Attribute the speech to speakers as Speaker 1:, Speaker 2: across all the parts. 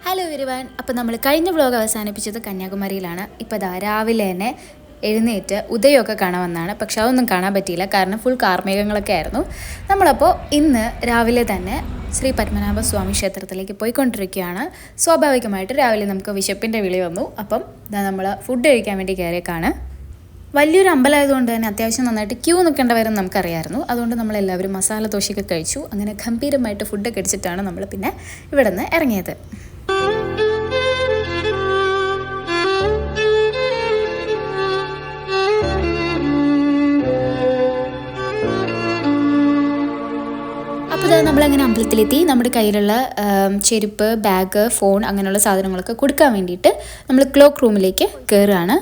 Speaker 1: Hello everyone. അപ്പോൾ നമ്മൾ കഴിഞ്ഞ വ്ലോഗ് അവസാനിപ്പിച്ചത് കന്യാകുമാരിയിലാണ്. ഇപ്പോൾ ദാ രാവിലെ തന്നെ എഴുന്നേറ്റ് ഉദയമൊക്കെ കാണാൻ വന്നതാണ്. പക്ഷെ അതൊന്നും കാണാൻ പറ്റിയില്ല, കാരണം ഫുൾ കാർമേഘങ്ങളൊക്കെ ആയിരുന്നു. നമ്മളപ്പോൾ ഇന്ന് രാവിലെ തന്നെ ശ്രീ പത്മനാഭ സ്വാമി ക്ഷേത്രത്തിലേക്ക് പോയിക്കൊണ്ടിരിക്കുകയാണ്. സ്വാഭാവികമായിട്ട് രാവിലെ നമുക്ക് വിശപ്പിൻ്റെ വിളി വന്നു. അപ്പം നമ്മൾ ഫുഡ് കഴിക്കാൻ വേണ്ടി കയറിയേക്കാണ്. വലിയൊരു അമ്പലമായതുകൊണ്ട് തന്നെ അത്യാവശ്യം നന്നായിട്ട് ക്യൂ നിൽക്കേണ്ട വരും നമുക്കറിയായിരുന്നു. അതുകൊണ്ട് നമ്മളെല്ലാവരും മസാല ദോശയൊക്കെ കഴിച്ചു. അങ്ങനെ ഗംഭീരമായിട്ട് ഫുഡൊക്കെ അടിച്ചിട്ടാണ് നമ്മൾ പിന്നെ ഇവിടെ നിന്ന് ഇറങ്ങിയത്. നമ്മളങ്ങനെ അമ്പലത്തിലെത്തി. നമ്മുടെ കയ്യിലുള്ള ചെരുപ്പ്, ബാഗ്, ഫോൺ അങ്ങനെയുള്ള സാധനങ്ങളൊക്കെ കൊടുക്കാൻ വേണ്ടിയിട്ട് നമ്മൾ ക്ലോക്ക് റൂമിലേക്ക് കയറുകയാണ്.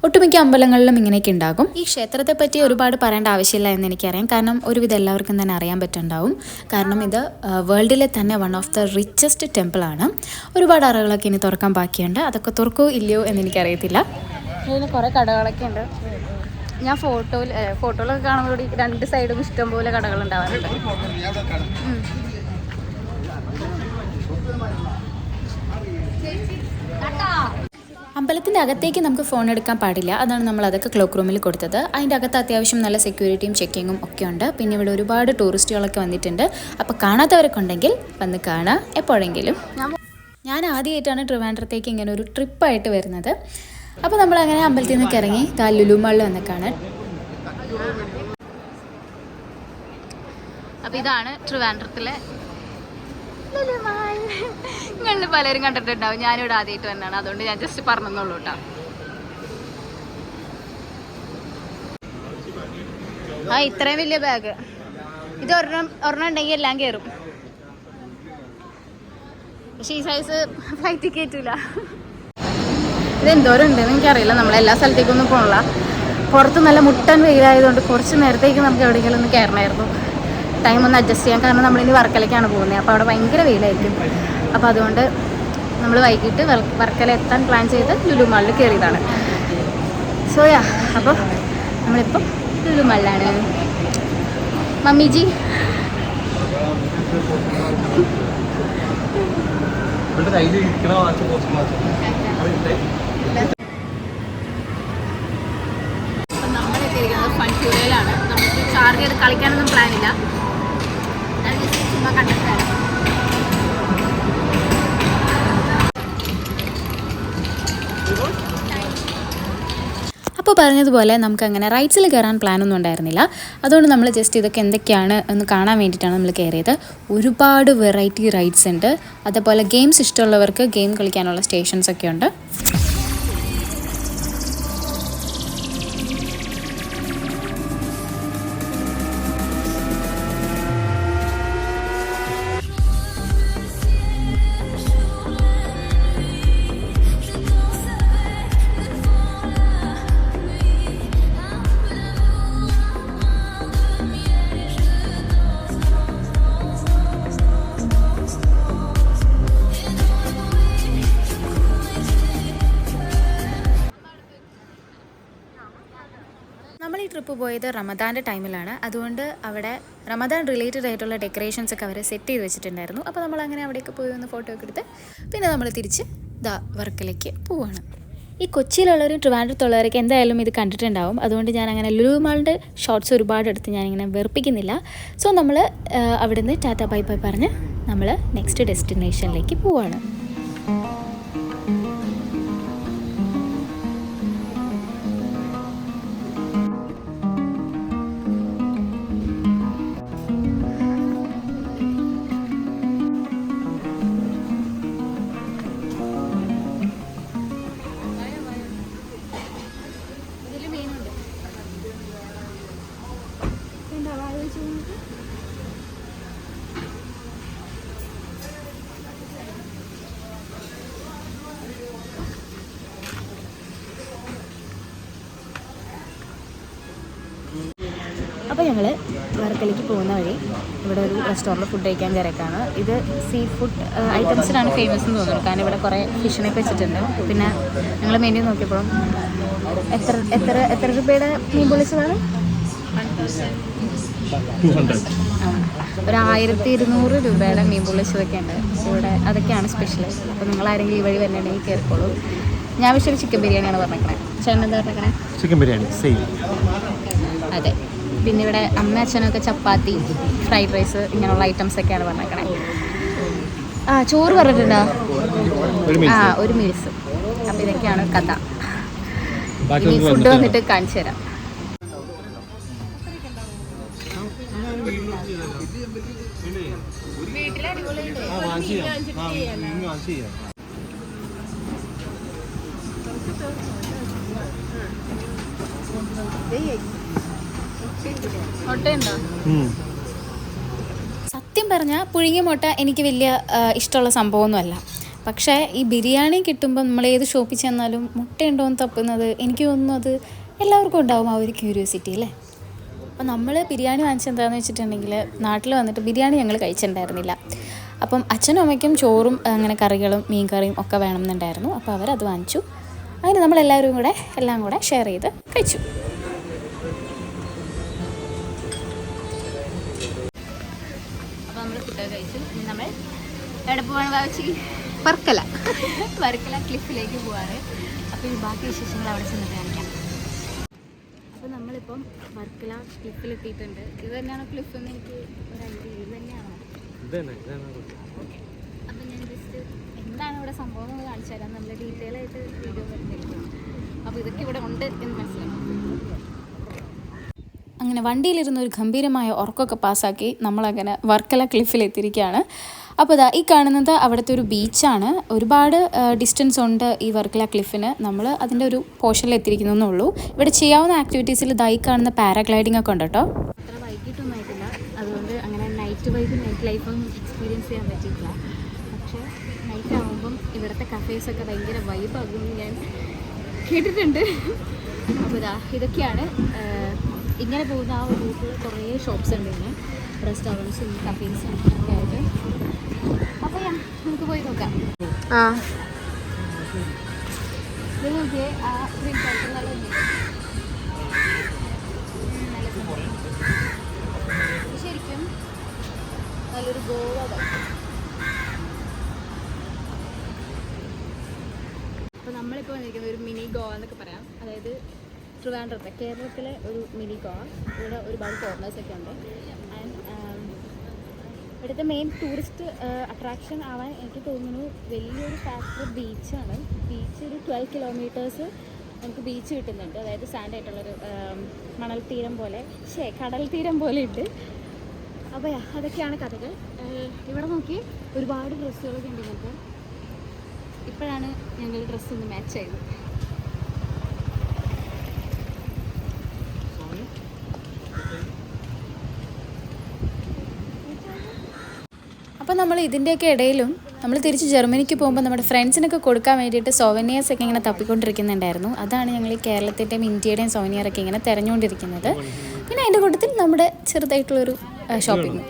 Speaker 1: ഒട്ടുമിക്ക അമ്പലങ്ങളിലും ഇങ്ങനെയൊക്കെ ഉണ്ടാകും. ഈ ക്ഷേത്രത്തെ പറ്റി ഒരുപാട് പറയേണ്ട ആവശ്യമില്ല എന്ന് എനിക്കറിയാം, കാരണം ഒരുവിധം എല്ലാവർക്കും തന്നെ അറിയാൻ പറ്റുന്നുണ്ടാവും. കാരണം ഇത് വേൾഡിലെ തന്നെ വൺ ഓഫ് ദ റിച്ചസ്റ്റ് ടെമ്പിളാണ്. ഒരുപാട് അറകളൊക്കെ ഇനി തുറക്കാൻ ബാക്കിയുണ്ട്. അതൊക്കെ തുറക്കോ ഇല്ലയോ എന്ന് എനിക്കറിയത്തില്ല. ഇതിന് കുറേ കടകളൊക്കെ ഉണ്ട്. ഞാൻ ഫോട്ടോയിലൊക്കെ കാണുമ്പോൾ രണ്ട് സൈഡും ഇഷ്ടംപോലെ കടകൾ ഉണ്ടാവാറുണ്ട്. അമ്പലത്തിൻ്റെ അകത്തേക്ക് നമുക്ക് ഫോൺ എടുക്കാൻ പാടില്ല. അതാണ് നമ്മൾ അതൊക്കെ ക്ലോക്ക് റൂമിൽ കൊടുത്തത്. അതിൻ്റെ അകത്ത് അത്യാവശ്യം നല്ല സെക്യൂരിറ്റിയും ചെക്കിങ്ങും ഒക്കെ ഉണ്ട്. പിന്നെ ഇവിടെ ഒരുപാട് ടൂറിസ്റ്റുകളൊക്കെ വന്നിട്ടുണ്ട്. അപ്പോൾ കാണാത്തവരൊക്കെ ഉണ്ടെങ്കിൽ വന്ന് കാണാം എപ്പോഴെങ്കിലും. ഞാൻ ആദ്യമായിട്ടാണ് ട്രിവാൻഡ്രത്തേക്ക് ഇങ്ങനെ ഒരു ട്രിപ്പായിട്ട് വരുന്നത്. അപ്പോൾ നമ്മളങ്ങനെ അമ്പലത്തിൽ നിന്നൊക്കെ ഇറങ്ങി ലുലു മാളിൽ വന്നേക്കാണ്. അപ്പോൾ ഇതാണ് ട്രിവാൻഡ്രത്തിലെ ലുലു മാൾ. നിങ്ങൾ പലരും കണ്ടിട്ടുണ്ടാവും. ഞാനിവിടെ ആദ്യമായിട്ട് വന്നതാണ്, അതുകൊണ്ട് ഞാൻ ജസ്റ്റ് പറഞ്ഞെന്നുള്ളൂ കേട്ടോ. ഇത്രയും വലിയ ബാഗ്, ഇത് ഒരെണ്ണം ഉണ്ടെങ്കിൽ എല്ലാം കയറും. പക്ഷേ ഈ സൈസ് ഫ്ലൈറ്റ് കയറ്റൂല. ഇതെന്തോരം ഉണ്ടെന്ന് എനിക്കറിയില്ല. നമ്മളെല്ലാ സ്ഥലത്തേക്കൊന്നും പോകണില്ല. പുറത്ത് നല്ല മുട്ടൻ വെയിലായതുകൊണ്ട് കുറച്ച് നേരത്തേക്ക് നമുക്ക് എവിടെയെങ്കിലും ഒന്ന് കയറണമായിരുന്നു. ടൈം ഒന്ന് അഡ്ജസ്റ്റ് ചെയ്യാം, കാരണം നമ്മളിനി വർക്കലയ്ക്കാണ് പോകുന്നത്. അപ്പോൾ അവിടെ ഭയങ്കര വെയിലായിരിക്കും. അപ്പോൾ അതുകൊണ്ട് നമ്മൾ വൈകിട്ട് വർക്കല എത്താൻ പ്ലാൻ ചെയ്ത് ലുലു മാളിൽ കയറിയതാണ്. സോയാ, അപ്പോൾ നമ്മളിപ്പോൾ ലുലു മാളിലാണ്. മമ്മിജി നമ്മളെത്തിയിരിക്കുന്നത് ഫൺ ഫ്യൂരിയയിലാണ്. നമുക്ക് ചാർജ് ചെയ്ത് കളിക്കാനൊന്നും പ്ലാനില്ല. ചുമ്മാ കണ്ടിട്ടാണ്. അപ്പോൾ പറഞ്ഞതുപോലെ നമുക്കങ്ങനെ റൈഡ്സിൽ കയറാൻ പ്ലാനൊന്നും ഉണ്ടായിരുന്നില്ല. അതുകൊണ്ട് നമ്മൾ ജസ്റ്റ് ഇതൊക്കെ എന്തൊക്കെയാണ് എന്ന് കാണാൻ വേണ്ടിയിട്ടാണ് നമ്മൾ കയറിയത്. ഒരുപാട് വെറൈറ്റി റൈഡ്സ് ഉണ്ട്. അതേപോലെ ഗെയിംസ് ഇഷ്ടമുള്ളവർക്ക് ഗെയിം കളിക്കാനുള്ള സ്റ്റേഷൻസ് ഒക്കെ ഉണ്ട്. നമ്മൾ ഈ ട്രിപ്പ് പോയത് റമദാൻ്റെ ടൈമിലാണ്. അതുകൊണ്ട് അവിടെ റമദാൻ റിലേറ്റഡ് ആയിട്ടുള്ള ഡെക്കറേഷൻസ് ഒക്കെ അവർ സെറ്റ് ചെയ്ത് വെച്ചിട്ടുണ്ടായിരുന്നു. അപ്പോൾ നമ്മളങ്ങനെ അവിടെയൊക്കെ പോയി ഒന്ന് ഫോട്ടോ ഒക്കെ എടുത്ത് പിന്നെ നമ്മൾ തിരിച്ച് വർക്കലേക്ക് പോവുകയാണ്. ഈ കൊച്ചിയിലുള്ളവരും ട്രിവാൻഡ്രത്തുള്ളവരൊക്കെ എന്തായാലും ഇത് കണ്ടിട്ടുണ്ടാവും. അതുകൊണ്ട് ഞാൻ അങ്ങനെ ലുലു മാളിൻ്റെ ഷോർട്സ് ഒരുപാട് എടുത്ത് ഞാനിങ്ങനെ വെറുപ്പിക്കുന്നില്ല. സോ നമ്മൾ അവിടെ നിന്ന് ടാറ്റ ബൈ ബൈ പറഞ്ഞ് നമ്മൾ നെക്സ്റ്റ് ഡെസ്റ്റിനേഷനിലേക്ക് പോവുകയാണ്. അപ്പോൾ ഞങ്ങൾ വർക്കലയ്ക്ക് പോകുന്ന വഴി ഇവിടെ ഒരു റെസ്റ്റോറൻറ്റിൽ ഫുഡ് കഴിക്കാൻ കയറിയേക്കാണ്. ഇത് സീ ഫുഡ് ഐറ്റംസിനാണ് ഫേമസ് എന്ന് തോന്നുന്നു, കാരണം ഇവിടെ കുറേ ഫിഷിനൊക്കെ വെച്ചിട്ടുണ്ട്. പിന്നെ ഞങ്ങൾ മെനു നോക്കിയപ്പോഴും എത്ര രൂപയുടെ മീൻ പൊള്ളിച്ചതാണ്? 200. ഒരു 1200 രൂപയുടെ മീൻ പൊള്ളിച്ചതൊക്കെ ഉണ്ട് ഇവിടെ. അതൊക്കെയാണ് സ്പെഷ്യൽ. അപ്പോൾ നിങ്ങളാരെങ്കിലും ഈ വഴി വന്നിട്ടുണ്ടെങ്കിൽ കയറിക്കോളൂ. ഞാൻ പക്ഷേ ഒരു ചിക്കൻ ബിരിയാണിയാണ് പറഞ്ഞേക്കണേ. ചേട്ടൻ എന്താ പറഞ്ഞേക്കണേ?
Speaker 2: Chicken biryani same.
Speaker 1: അതെ. പിന്നെ ഇവിടെ അമ്മ അച്ഛനൊക്കെ ചപ്പാത്തി, ഫ്രൈഡ് റൈസ് ഇങ്ങനെയുള്ള ഐറ്റംസൊക്കെയാണ് പറഞ്ഞേക്കണേ. ചോറ് പറഞ്ഞിട്ടുണ്ടോ? ഒരു മീൽസ്. അപ്പോൾ ഇതൊക്കെയാണ് കഥ. ഇനി ഫുഡ് വന്നിട്ട് കാണിച്ചു തരാം. സത്യം പറഞ്ഞാൽ പുഴുങ്ങിയ മുട്ട എനിക്ക് വലിയ ഇഷ്ടമുള്ള സംഭവമൊന്നുമല്ല. പക്ഷേ ഈ ബിരിയാണി കിട്ടുമ്പോൾ നമ്മൾ ഏത് ഷോപ്പിൽ ചെന്നാലും മുട്ടയുണ്ടോ എന്ന് തപ്പുന്നത് എനിക്ക് തോന്നുന്നു അത് എല്ലാവർക്കും ഉണ്ടാവും ആ ഒരു ക്യൂരിയോസിറ്റി അല്ലേ. അപ്പോൾ നമ്മൾ ബിരിയാണി വാങ്ങിച്ചെന്താണെന്ന് വെച്ചിട്ടുണ്ടെങ്കിൽ നാട്ടിൽ വന്നിട്ട് ബിരിയാണി ഞങ്ങൾ കഴിച്ചിട്ടുണ്ടായിരുന്നില്ല. അപ്പം അച്ഛനും അമ്മയ്ക്കും ചോറും അങ്ങനെ കറികളും മീൻ കറിയും ഒക്കെ വേണമെന്നുണ്ടായിരുന്നു. അപ്പോൾ അവരത് വാങ്ങിച്ചു. അതിന് നമ്മളെല്ലാവരും കൂടെ എല്ലാം കൂടെ ഷെയർ ചെയ്ത് കഴിച്ചു. അപ്പോൾ നമ്മൾ ഫുഡ് കഴിച്ചു. ഇനി നമ്മൾ എവിടെ പോവാണ് വാവച്ചി? വർക്കല ക്ലിഫിലേക്ക് പോവാണ്. അപ്പോൾ ഈ ബാക്കി വിശേഷങ്ങൾ അവിടെ ചെന്നിട്ട് കാണിക്കാം. അപ്പോൾ നമ്മളിപ്പം വർക്കല ക്ലിഫിലെത്തിയിട്ടുണ്ട്. ഇത് തന്നെയാണോ ക്ലിഫ് എന്ന് എനിക്ക് ഒരു ഐഡിയ. ഇത് തന്നെയാണോ? ഓക്കെ. അപ്പം ഞാൻ ജസ്റ്റ് എന്താണ് ഇവിടെ സംഭവം എന്ന് കാണിച്ചു തരാം. നമ്മൾ ഡീറ്റെയിൽ ആയിട്ട് വീഡിയോ വരുന്നില്ല. അപ്പോൾ ഇതൊക്കെ ഇവിടെ ഉണ്ട് എന്ന് മനസ്സിലാക്കാം. അങ്ങനെ വണ്ടിയിലിരുന്ന് ഒരു ഗംഭീരമായ ഉറക്കമൊക്കെ പാസ്സാക്കി നമ്മളങ്ങനെ വർക്കല ക്ലിഫിലെത്തിയിരിക്കുകയാണ്. അപ്പോൾ ഇതാ ഈ കാണുന്നത് അവിടുത്തെ ഒരു ബീച്ചാണ്. ഒരുപാട് ഡിസ്റ്റൻസ് ഉണ്ട് ഈ വർക്കല ക്ലിഫിന്. നമ്മൾ അതിൻ്റെ ഒരു പോർഷനിൽ എത്തിയിരിക്കുന്നതെന്നുള്ളൂ. ഇവിടെ ചെയ്യാവുന്ന ആക്ടിവിറ്റീസിൽ ഇതായി കാണുന്ന പാരാഗ്ലൈഡിംഗ് ഒക്കെ ഉണ്ട് കേട്ടോ. അത്ര വൈകിട്ടൊന്നും ആയിട്ടില്ല, അതുകൊണ്ട് അങ്ങനെ നൈറ്റ് ലൈഫും എക്സ്പീരിയൻസ് ചെയ്യാൻ പറ്റിയിട്ടില്ല. പക്ഷേ നൈറ്റ് ആകുമ്പം ഇവിടുത്തെ കഫേസൊക്കെ ഭയങ്കര വൈബാകുമെന്ന് ഞാൻ കേട്ടിട്ടുണ്ട്. അപ്പോൾ ഇതൊക്കെയാണ് ഇങ്ങനെ പോകുന്ന ആ ഒരു റൂട്ടിൽ കുറേ ഷോപ്സ് ഉണ്ട്. ഇങ്ങനെ റെസ്റ്റോറൻറ്റ്സും കഫേസും ഒക്കെ ആയിട്ട്. അപ്പോൾ നമുക്ക് പോയി നോക്കാം. ഇത് നോക്കിയേ, ആ ഗ്രീൻ കളർ നല്ല ശരിക്കും നല്ലൊരു ഗോവ. അപ്പോൾ നമ്മളിപ്പോൾ വന്നിരിക്കുന്നത് ഒരു മിനി ഗോവ എന്നൊക്കെ പറയാം. അതായത് ട്രിവാൻഡ്രത്തെ കേരളത്തിലെ ഒരു മിനി ഗോവ. ഇവിടെ ഒരുപാട് ഫോറിനേഴ്സൊക്കെ ഉണ്ട്. ആൻഡ് ഇവിടുത്തെ മെയിൻ ടൂറിസ്റ്റ് അട്രാക്ഷൻ ആവാൻ എനിക്ക് തോന്നുന്നു വലിയൊരു ഫാക്ടർ ബീച്ചാണ്. ബീച്ച് ഒരു 12 കിലോമീറ്റേഴ്സ് നമുക്ക് ബീച്ച് കിട്ടുന്നുണ്ട്. അതായത് സാൻഡ് ആയിട്ടുള്ളൊരു മണൽ തീരം പോലെ, കടൽ തീരം പോലെ ഉണ്ട്. അപ്പോൾ അതൊക്കെയാണ് കഥകൾ. ഇവിടെ നോക്കി ഒരുപാട് ഡ്രസ്സുകളൊക്കെ ഉണ്ട്. നമുക്ക് ഇപ്പോഴാണ് ഞങ്ങൾ ഡ്രസ്സ് ഒന്ന് മാച്ച് ചെയ്തത്. അപ്പോൾ നമ്മൾ ഇതിൻ്റെയൊക്കെ ഇടയിലും നമ്മൾ തിരിച്ച് ജർമ്മനിക്ക് പോകുമ്പോൾ നമ്മുടെ ഫ്രണ്ട്സിനൊക്കെ കൊടുക്കാൻ വേണ്ടിയിട്ട് സോവനിയേഴ്സൊക്കെ ഇങ്ങനെ തപ്പിക്കൊണ്ടിരിക്കുന്നുണ്ടായിരുന്നു. അതാണ് ഞങ്ങൾ ഈ കേരളത്തിൻ്റെയും ഇന്ത്യയുടെയും സോവനിയറൊക്കെ ഇങ്ങനെ തിരഞ്ഞുകൊണ്ടിരിക്കുന്നത്. പിന്നെ അതിൻ്റെ കൂട്ടത്തിൽ നമ്മുടെ ചെറുതായിട്ടുള്ളൊരു ഷോപ്പിംഗ്.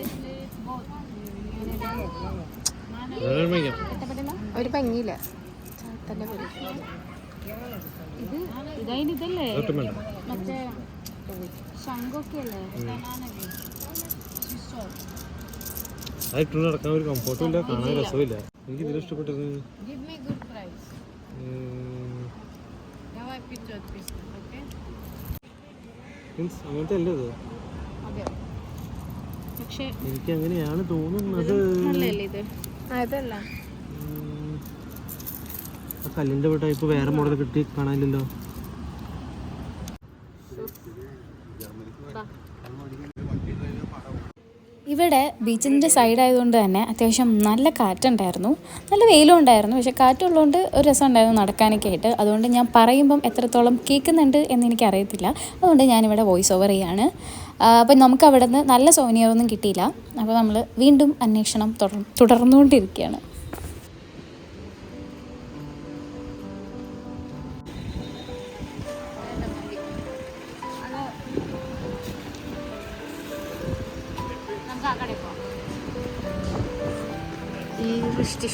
Speaker 1: ഒരു ഭംഗിയില്ല ഇതല്ലേ മറ്റേ ശംഖൊക്കെ അല്ലേ?
Speaker 2: നടക്കാൻ ഒരു കംഫോർട്ടും ഇല്ല, കാണാൻ രസമില്ല. എനിക്ക് ഇതിൽ ഇഷ്ടപ്പെട്ടത് അങ്ങനത്തെ അല്ലേ ഇത്? എനിക്ക് അങ്ങനെയാണ് തോന്നുന്നത്. ആ കല്ലിന്റെ ടൈപ്പ് വേറെ മോഡൽ കിട്ടി കാണാനില്ലല്ലോ.
Speaker 1: ഇവിടെ ബീച്ചിൻ്റെ സൈഡായതുകൊണ്ട് തന്നെ അത്യാവശ്യം നല്ല കാറ്റുണ്ടായിരുന്നു, നല്ല വെയിലും ഉണ്ടായിരുന്നു. പക്ഷേ കാറ്റുള്ളതുകൊണ്ട് ഒരു രസം ഉണ്ടായിരുന്നു നടക്കാനൊക്കെ ആയിട്ട്. അതുകൊണ്ട് ഞാൻ പറയുമ്പം എത്രത്തോളം കേൾക്കുന്നുണ്ട് എന്ന് എനിക്കറിയത്തില്ല. അതുകൊണ്ട് ഞാനിവിടെ വോയിസ് ഓവർ ചെയ്യാണ്. അപ്പം നമുക്ക് അവിടെ നിന്ന് നല്ല സോനിയറൊന്നും കിട്ടിയില്ല. അപ്പോൾ നമ്മൾ വീണ്ടും അന്വേഷണം തുടർന്നുകൊണ്ടിരിക്കുകയാണ്. Richtig.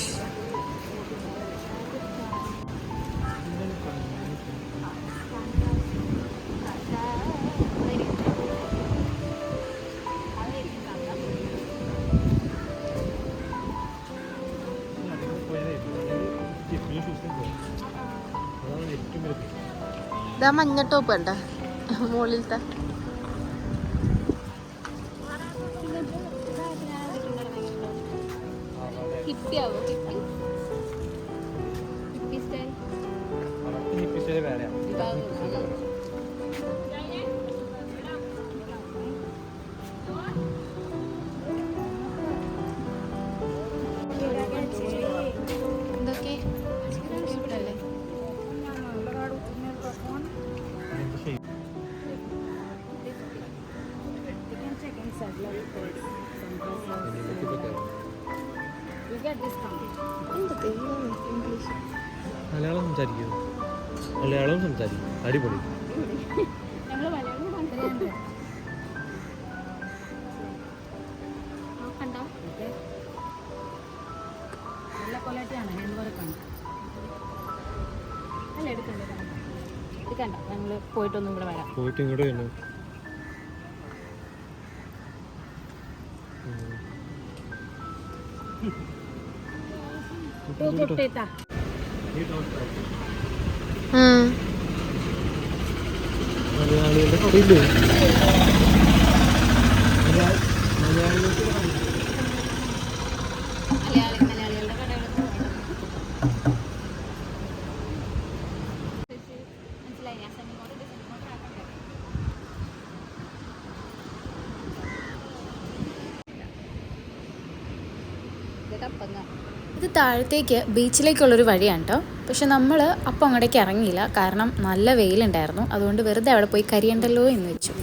Speaker 2: അതാണ് ഏറ്റവും വലിയ
Speaker 3: ഇതാ മഞ്ഞ ടോപ്പ് കണ്ട മുകളിലത്തെ.
Speaker 2: വേറെയാണ്.
Speaker 3: എന്തൊക്കെ ഇംഗ്ലീഷ്
Speaker 2: മലയാളം സംസാരിക്കൂ. മലയാളം സംസാരിക്കും. അടിപൊളി.
Speaker 1: ഞങ്ങള് പോയിട്ടൊന്നും കൂടെ വരാം.
Speaker 2: പോയിട്ട് ഇങ്ങോട്ട് തന്നെ. മലയാളികളുടെ കടയില്ലേ? മലയാളികൾക്ക്
Speaker 1: മലയാളികളുടെ കടകളൊന്നും ഇത് താഴത്തേക്ക് ബീച്ചിലേക്കുള്ളൊരു വഴിയാണ് കേട്ടോ. പക്ഷെ നമ്മൾ അപ്പം അങ്ങോട്ടേക്ക് ഇറങ്ങിയില്ല, കാരണം നല്ല വെയിലുണ്ടായിരുന്നു. അതുകൊണ്ട് വെറുതെ അവിടെ പോയി കരിയണ്ടല്ലോ എന്ന് വെച്ചു.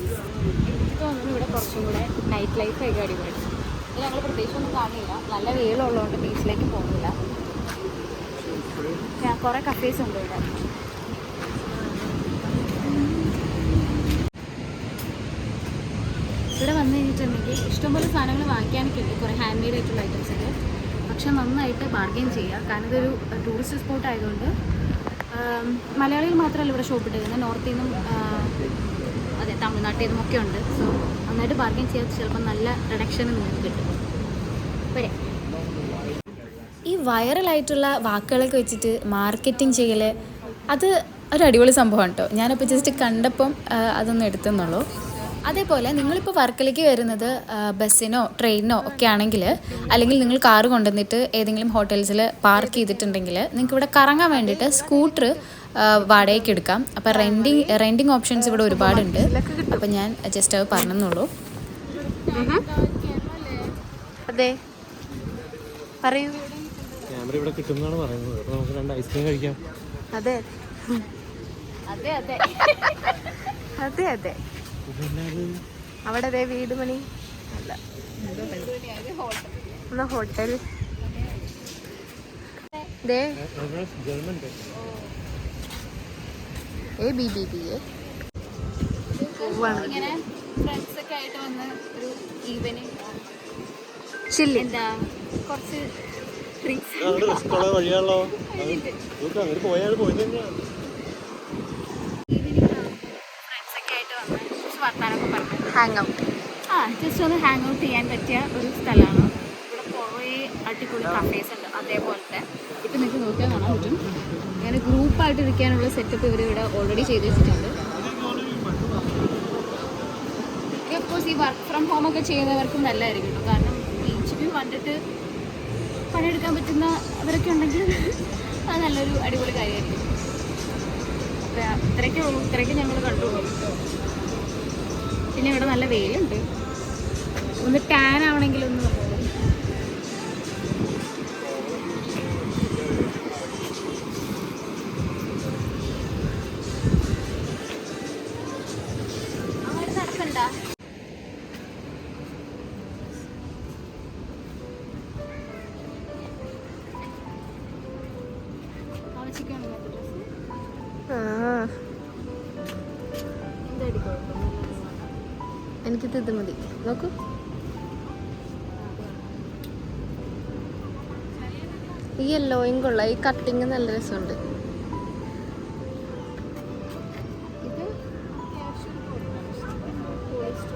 Speaker 1: എനിക്ക് തോന്നുന്നു ഇവിടെ കുറച്ചും കൂടെ നൈറ്റ് ലൈഫ് ഒക്കെ അടിപൊളി. ഇത് ഞങ്ങൾ പ്രത്യേകിച്ചൊന്നും കാണില്ല, നല്ല വെയിലുള്ളതുകൊണ്ട് ബീച്ചിലേക്ക് പോകുന്നില്ല. കുറേ കഫേസ് ഉണ്ട് ഇവിടെ. ഇവിടെ വന്നു കഴിഞ്ഞിട്ടുണ്ടെങ്കിൽ ഇഷ്ടംപോലെ സാധനങ്ങൾ വാങ്ങിക്കാനൊക്കെ ഉണ്ട്, കുറേ ഹാൻഡ് മെയ്ഡ് ആയിട്ടുള്ള ഐറ്റംസ് ഒക്കെ. പക്ഷെ നന്നായിട്ട് ബാർഗെയിൻ ചെയ്യുക, കാരണം ഇതൊരു ടൂറിസ്റ്റ് സ്പോട്ട് ആയതുകൊണ്ട് മലയാളികൾ മാത്രമല്ല ഇവിടെ ഷോപ്പ് ഇട്ടിരുന്നത്, നോർത്തിൽ നിന്നും അതെ തമിഴ്നാട്ടിൽ നിന്നും ഒക്കെ ഉണ്ട്. സോ നന്നായിട്ട് ബാർഗെയിൻ ചെയ്യാൻ ചിലപ്പോൾ നല്ല റിഡക്ഷന് നിങ്ങൾക്ക് കിട്ടും. വരെ ഈ വൈറലായിട്ടുള്ള വാക്കുകളൊക്കെ വെച്ചിട്ട് മാർക്കറ്റിംഗ് ചെയ്യൽ അത് ഒരു അടിപൊളി സംഭവമാണ് കേട്ടോ. ഞാനിപ്പോൾ ജസ്റ്റ് കണ്ടപ്പം അതൊന്നും എടുത്തെന്നുള്ളൂ. അതേപോലെ നിങ്ങളിപ്പോൾ വർക്കലേക്ക് വരുന്നത് ബസ്സിനോ ട്രെയിനിനോ ഒക്കെ ആണെങ്കിൽ, അല്ലെങ്കിൽ നിങ്ങൾ കാറ് കൊണ്ടുവന്നിട്ട് ഏതെങ്കിലും ഹോട്ടൽസിൽ പാർക്ക് ചെയ്തിട്ടുണ്ടെങ്കിൽ നിങ്ങൾക്ക് ഇവിടെ കറങ്ങാൻ വേണ്ടിയിട്ട് സ്കൂട്ടർ വാടകയ്ക്ക് എടുക്കാം. അപ്പോൾ റെൻറ്റിങ് ഓപ്ഷൻസ് ഇവിടെ ഒരുപാടുണ്ട്. അപ്പം ഞാൻ ജസ്റ്റ് അത് പറഞ്ഞെന്നുള്ളൂ.
Speaker 3: അതെ പറയൂ.
Speaker 2: ക്യാമറ ഇവിടെ കിട്ടുന്നതാണ് പറയുന്നത്. അപ്പോൾ നമുക്ക് 2 ഐസ്ക്രീം കഴിക്കാം.
Speaker 3: അതെ അതെ അതെ അതെ അതെ. അവിടെ അതെ വീട് പണി അല്ല ഹോട്ടൽ.
Speaker 1: ഫ്രണ്ട്സൊക്കെ ആയിട്ട് വന്ന് ഒരു ഈവനിങ്
Speaker 3: എന്താ
Speaker 1: കുറച്ച്
Speaker 2: വഴിയാണല്ലോ. അങ്ങനെ പോയാൽ പോയി തന്നെയാണ്.
Speaker 1: ജസ്റ്റ് ഒന്ന് ഹാങ് ഔട്ട് ചെയ്യാൻ പറ്റിയ ഒരു സ്ഥലമാണ്. ഇവിടെ കുറേ അടിപൊളി കഫേസ് ഉണ്ട് അതേപോലത്തെ. ഇപ്പം നിങ്ങൾക്ക് നോക്കിയാൽ കാണാൻ പറ്റും, അങ്ങനെ ഗ്രൂപ്പായിട്ട് ഇരിക്കാനുള്ള സെറ്റപ്പ് ഇവർ ഇവിടെ ഓൾറെഡി ചെയ്ത് വെച്ചിട്ടുണ്ട്. അഫ്കോഴ്സ് ഈ വർക്ക് ഫ്രം ഹോം ഒക്കെ ചെയ്യുന്നവർക്കും നല്ലതായിരിക്കും കേട്ടോ, കാരണം ബീച്ച് വ്യൂ കണ്ടിട്ട് പണിയെടുക്കാൻ പറ്റുന്ന അവരൊക്കെ ഉണ്ടെങ്കിൽ അത് നല്ലൊരു അടിപൊളി കാര്യമായിരിക്കും. അപ്പം ഇത്രയൊക്കെ ഞങ്ങൾ കണ്ടുള്ളൂ. പിന്നെ ഇവിടെ നല്ല വെയിലുണ്ട്, ഒന്ന് ടാൻ ആവണമെങ്കിലൊന്ന് അങ്ങനെ നടക്കണ്ട. ആവശ്യിക്കാണ്
Speaker 3: എനിക്കിത് ഇത് മതി. നോക്കൂ, ഈ യെല്ലോയും കൊള്ളാം. ഈ കട്ടിങ് നല്ല രസമുണ്ട്.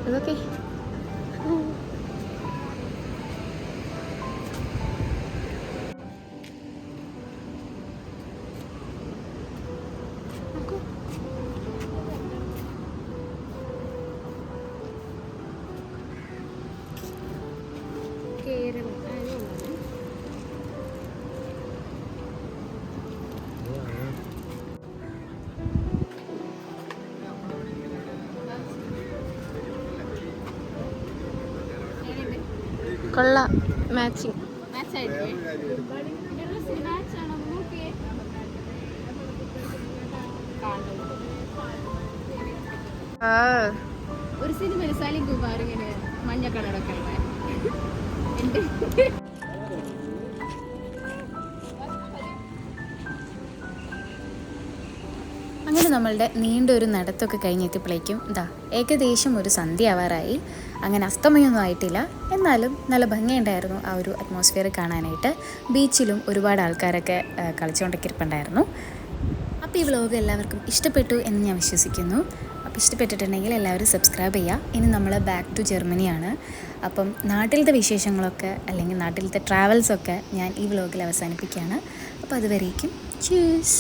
Speaker 3: ഇതൊക്കെ കൊള്ളാം മാച്ചിങ്.
Speaker 1: ഒരു സിനിമ സലിം കുമാർ ഇങ്ങനെ മഞ്ഞ കളറൊക്കെ അങ്ങനെ നമ്മളുടെ നീണ്ടൊരു നടത്തൊക്കെ കഴിഞ്ഞെത്തിയപ്പോഴേക്കും ഏകദേശം ഒരു സന്ധ്യ ആവാറായി. അങ്ങനെ അസ്തമയൊന്നും ആയിട്ടില്ല, എന്നാലും നല്ല ഭംഗിയുണ്ടായിരുന്നു ആ ഒരു അറ്റ്മോസ്ഫിയർ കാണാനായിട്ട്. ബീച്ചിലും ഒരുപാട് ആൾക്കാരൊക്കെ കളിച്ചുകൊണ്ടൊക്കെ ഇരിപ്പുണ്ടായിരുന്നു. അപ്പോൾ ഈ വ്ലോഗ് എല്ലാവർക്കും ഇഷ്ടപ്പെട്ടു എന്ന് ഞാൻ വിശ്വസിക്കുന്നു. അപ്പോൾ ഇഷ്ടപ്പെട്ടിട്ടുണ്ടെങ്കിൽ എല്ലാവരും സബ്സ്ക്രൈബ് ചെയ്യുക. ഇനി നമ്മൾ ബാക്ക് ടു ജർമ്മനിയാണ്. അപ്പം നാട്ടിലത്തെ വിശേഷങ്ങളൊക്കെ അല്ലെങ്കിൽ നാട്ടിലത്തെ ട്രാവൽസൊക്കെ ഞാൻ ഈ വ്ലോഗിൽ അവസാനിപ്പിക്കുകയാണ്. അപ്പോൾ അതുവരേക്കും ചൂസ്.